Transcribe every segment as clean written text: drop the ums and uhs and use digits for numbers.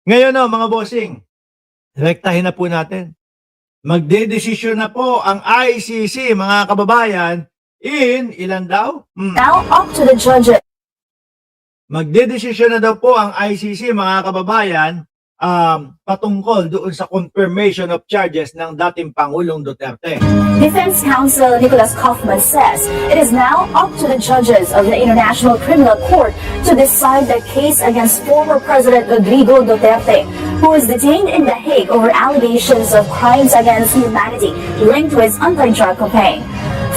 Ngayon mga bossing, rektahin na po natin. Magdedesisyon na po ang ICC, mga kababayan, in ilan daw? Now up to the judges. Magdedesisyon na daw po ang ICC, mga kababayan, patungkol doon sa confirmation of charges ng dating Pangulong Duterte. Defense counsel Nicholas Kaufman says it is now up to the judges of the International Criminal Court to decide the case against former President Rodrigo Duterte, who is detained in The Hague over allegations of crimes against humanity linked to his anti-drug campaign.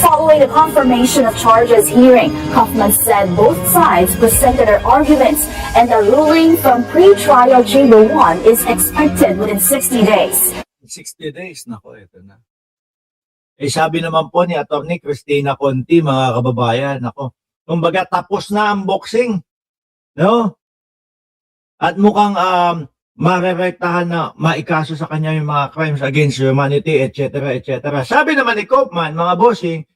Following the confirmation of charges hearing, Kaufman said both sides presented their arguments and the ruling from pre-trial Chamber 1 is expected within 60 days. 60 days, nako, ito na. Sabi naman po ni Atty. Cristina Conti, mga kababayan, nako, kumbaga tapos na ang boxing, no? At mukhang marerektahan na maikaso sa kanya yung mga crimes against humanity, etc., etc. Sabi naman ni Kaufman, mga bossing,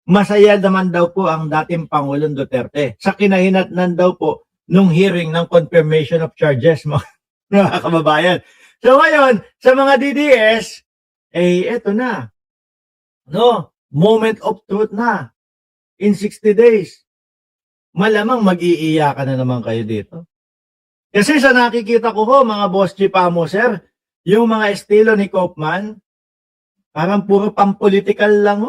masaya naman daw po ang dating Pangulong Duterte sa kinahinatnan daw po nung hearing ng confirmation of charges, mga kababayan. So ngayon, sa mga DDS, eto na. No, moment of truth na. In 60 days. Malamang mag-iiyakan na naman kayo dito. Kasi sa nakikita ko mga boss Chipamo, sir, yung mga estilo ni Kaufman, parang puro pampolitical lang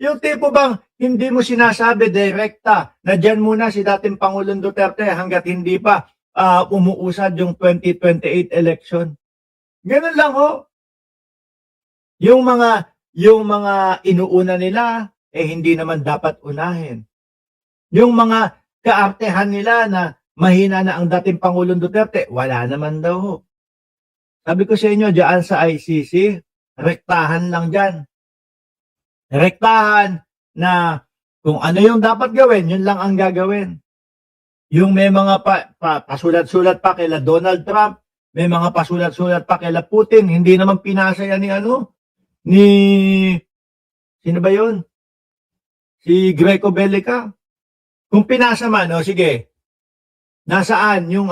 Yung tipo bang hindi mo sinasabi direkta na dyan muna si dating Pangulong Duterte hanggat hindi pa umuusad yung 2028 election. Ganun lang Yung mga inuuna nila, hindi naman dapat unahin. Yung mga kaartehan nila na mahina na ang dating Pangulong Duterte, wala naman daw Sabi ko sa inyo, dyan sa ICC, rektahan lang dyan. Rektahan na kung ano yung dapat gawin, yun lang ang gagawin. Yung may mga pasulat-sulat pa kila Donald Trump, may mga pasulat-sulat pa kila Putin, hindi naman pinasa yan ni sino ba yun? Si Greco Bellica. Kung pinasa man, sige. Nasaan yung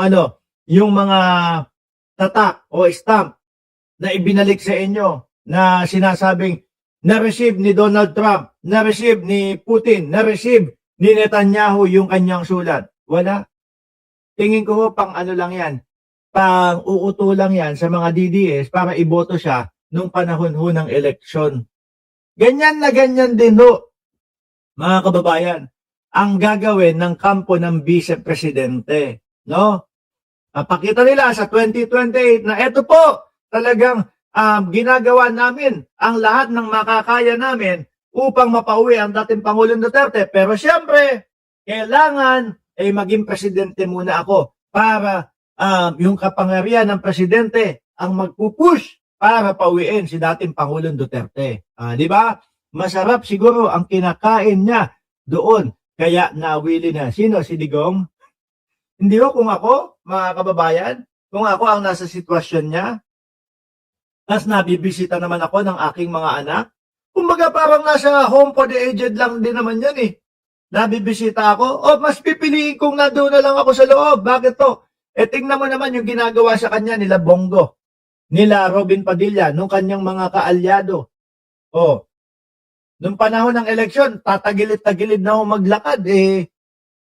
yung mga tatak o stamp na ibinalik sa inyo na sinasabing na-receive ni Donald Trump, na-receive ni Putin, na-receive ni Netanyahu yung kanyang sulat. Wala. Tingin ko pang lang yan, pang uuto lang yan sa mga DDS para iboto siya nung panahon ng eleksyon. Ganyan na ganyan din mga kababayan, ang gagawin ng kampo ng vice-presidente. No? Pakita nila sa 2028 na eto po, talagang ginagawa namin ang lahat ng makakaya namin upang mapauwi ang dating Pangulong Duterte. Pero siyempre, kailangan maging presidente muna ako para yung kapangyarihan ng presidente ang magpupush para pauwiin si dating Pangulong Duterte. Di ba? Masarap siguro ang kinakain niya doon. Kaya nawili na. Sino? Si Digong? Hindi kung ako, mga kababayan, kung ako ang nasa sitwasyon niya, tapos nabibisita naman ako ng aking mga anak. Kumbaga parang nasa home for the aged lang din naman yan Nabibisita ako, mas pipiliin kong nandoon na lang ako sa loob. Bakit to? Tingnan mo naman yung ginagawa sa kanya nila Bongo, nila Robin Padilla, nung kanyang mga kaalyado. Nung panahon ng eleksyon, tatagilid-tagilid na ako maglakad,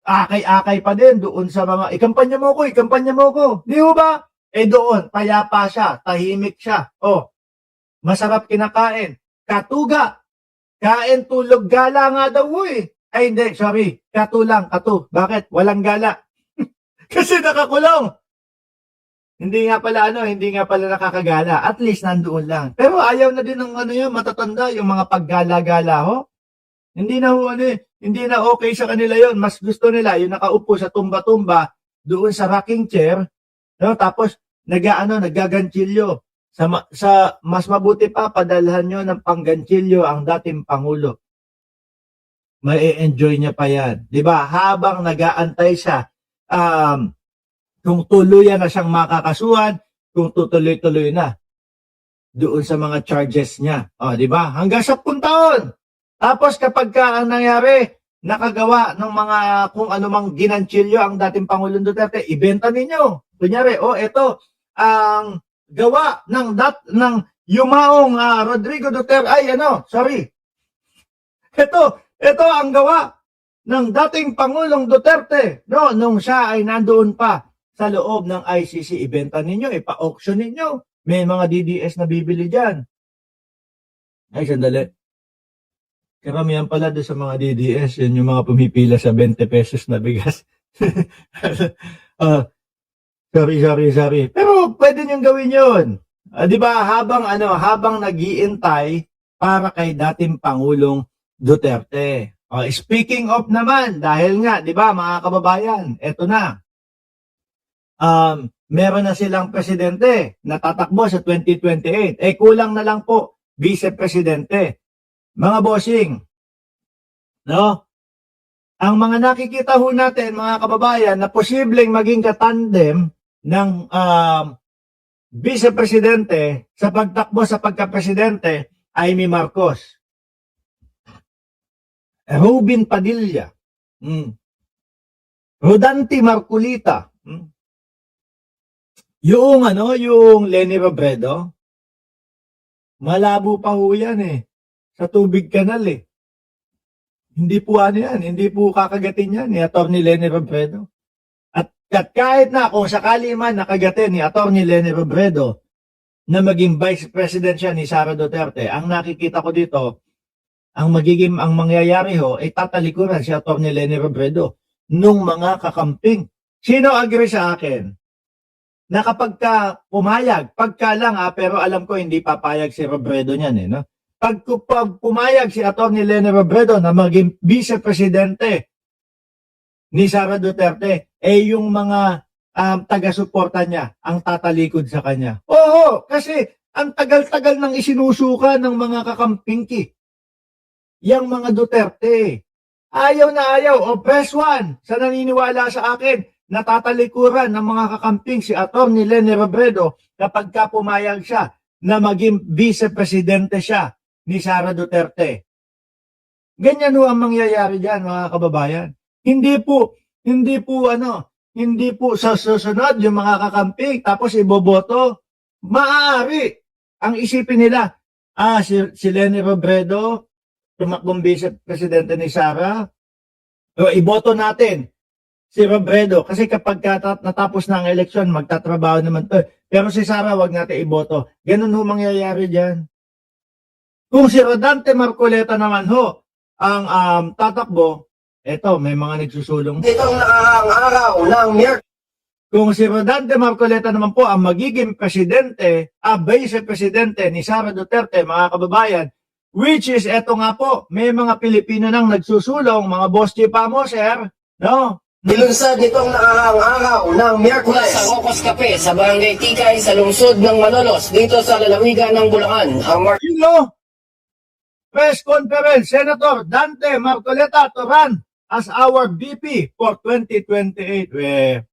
akay-akay pa din doon sa mga, ikampanya mo ko. Di ba? Doon, payapa siya, tahimik siya. Masarap kinakain. Katuga. Kain, tulog, gala nga daw hindi, sorry. Katu. Bakit? Walang gala. Kasi nakakulong. Hindi nga pala nakakagala. At least nandoon lang. Pero ayaw na din ng matatanda, yung mga paggala-gala Hindi na hindi na okay sa kanila yon. Mas gusto nila yung nakaupo sa tumba-tumba doon sa rocking chair, tapos nagaganchilyo. Sa mas mabuti pa, padalhan nyo ng pangganchilyo ang dating Pangulo. May enjoy niya pa yan. Diba? Habang nagaantay siya, kung tuluyan na siyang makakasuhan, kung tutuloy-tuloy na doon sa mga charges niya. Diba? Hanggang 10 taon. Tapos kapag ang nangyari, nakagawa ng mga kung anumang ginanchilyo ang dating Pangulong Duterte, ibenta ninyo. Kunyari, ito ang gawa ng yumaong Rodrigo Duterte, ito ang gawa ng dating Pangulong Duterte, no, nung siya ay nandoon pa sa loob ng ICC. Ibenta ninyo, ipa-auction ninyo. May mga DDS na bibili dyan. Ay, sandali. Karamihan pala doon sa mga DDS, yun yung mga pumipila sa 20 pesos na bigas. Sorry. Pero pwede niyong gawin yun. Di ba, habang nag-iintay para kay dating Pangulong Duterte. Speaking of naman, dahil nga, di ba, mga kababayan, eto na. Meron na silang presidente na tatakbo sa 2028. Kulang na lang po, vice-presidente. Mga bossing, no? Ang mga nakikita ho natin, mga kababayan, na posibleng maging katandem ng vice-presidente sa pagtakbo sa pagka-presidente ay Amy Marcos, Robin Padilla, Rodante Marcolita, yung Leni Robredo, malabo pa ho yan sa tubig kanal Hindi po hindi po kakagatin yan ni Atty. Leni Robredo. At kahit na kung sakali man nakagatin ni Atty. Leni Robredo na maging vice president siya ni Sara Duterte, ang nakikita ko dito, ang mangyayari ho, ay tatalikuran si Atty. Leni Robredo nung mga kakamping. Sino agree sa akin? Na kapag pumayag, pero alam ko hindi papayag si Robredo niyan no? Pag pumayag si Atty. Leni Robredo na maging vice-presidente ni Sara Duterte, yung mga taga-suporta niya ang tatalikod sa kanya. Oo, kasi ang tagal-tagal nang isinusuka ng mga kakampingki. Yang mga Duterte. Ayaw na ayaw. Press one sa naniniwala sa akin, natatalikuran ng mga kakamping si Atty. Leni Robredo kapag pumayag siya na maging vice-presidente siya ni Sara Duterte. Ganyan ho ang mangyayari diyan, mga kababayan. Hindi po sa susunod yung mga kakamping tapos iboboto. Maaari ang isipin nila, si Leni Robredo, tumakbong vice-presidente ni Sara, iboto natin si Robredo kasi kapag natapos na ang eleksyon, magtatrabaho naman to. Pero si Sara, wag natin iboto. Ganun ho mangyayari diyan. Kung si Rodante Marcoleta naman ho ang tatakbo, may mga nagsusulong. Itong nakakaraw ng Kung si Rodante Marcoleta naman po ang magiging presidente, vice-presidente ni Sara Duterte, mga kababayan, which is nga po, may mga Pilipino nang nagsusulong, mga boss Pamoser, no? Nilunsad itong nakakaraw ng Miyerkules Sa Ocos Cafe sa Barangay Tikay sa lungsod ng Malolos dito sa lalawigan ng Bulacan. Ang Press conference, Senator Dante Marcoleta to run as our VP for 2028.